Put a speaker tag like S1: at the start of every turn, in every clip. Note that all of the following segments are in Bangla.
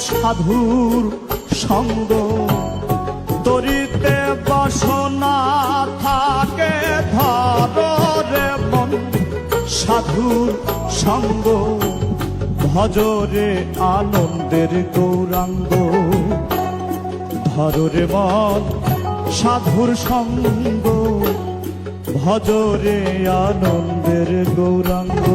S1: সাধুর সঙ্গ, তরিতে বাসনা থাকে ধরে মন সাধুর সঙ্গ, ভজরে আনন্দের গৌরাঙ্গ। ধরে মন সাধুর সঙ্গ, ভজরে আনন্দের গৌরাঙ্গ।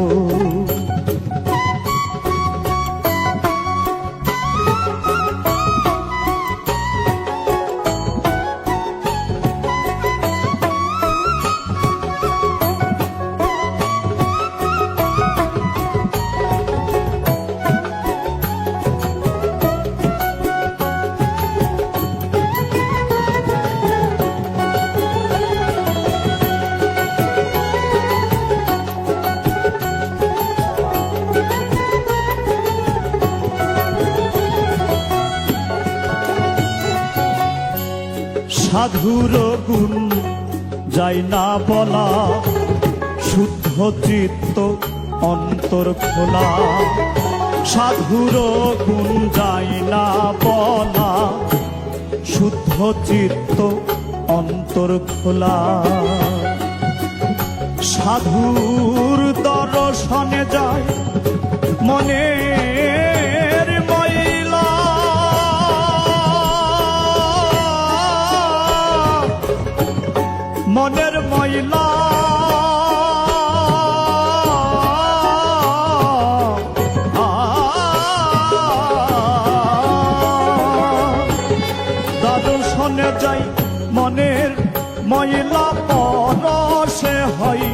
S1: সাধুর গুণ যাই না বলা, শুদ্ধ চিত্ত অন্তর খোলা। সাধুর গুণ যাই না বলা, শুদ্ধ চিত্ত অন্তর খোলা। সাধুর দর্শনে যায় মনের ময়লা, মনের ময়লা। দর্শনে যাই মনের ময়লা, পরশে হয়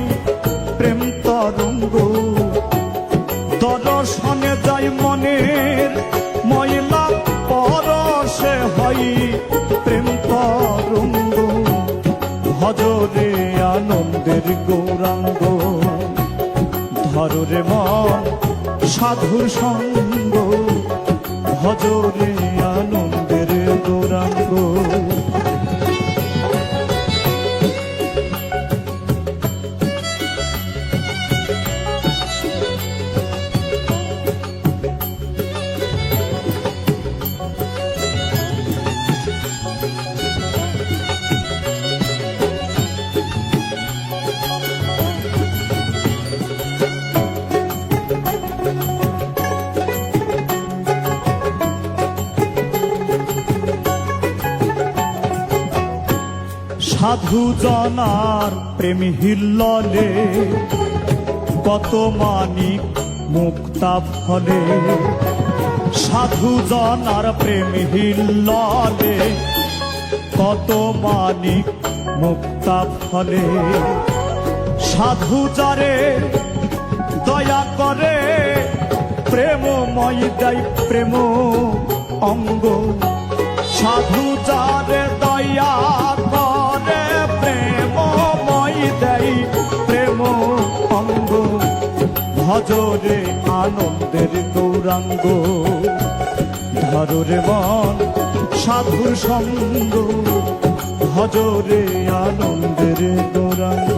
S1: প্রেম তরঙ্গ। দর্শনে যাই মনের ময়লা, পরশে হয় প্রেম তরঙ্গ। ভজরে আনন্দের গৌরাঙ্গ, ধরে মন সাধুর সঙ্গ, ভজরে আনন্দের গৌরাঙ্গ। সাধু জনার প্রেম হিল্ললে, কত মানিক মুক্তা ফলে। সাধু জনার প্রেম হিল্ললে, কত মানিক মুক্তা ফলে। সাধু যারে দয়া করে, প্রেমময় দেয় প্রেম অঙ্গ। সাধু যারে দয়া করে, প্রেমময় দেয় প্রেম অঙ্গ। ভজরে আনন্দের গৌরাঙ্গ, ধরে মন সাধুর সঙ্গ, ভজরে আনন্দের গৌরাঙ্গ।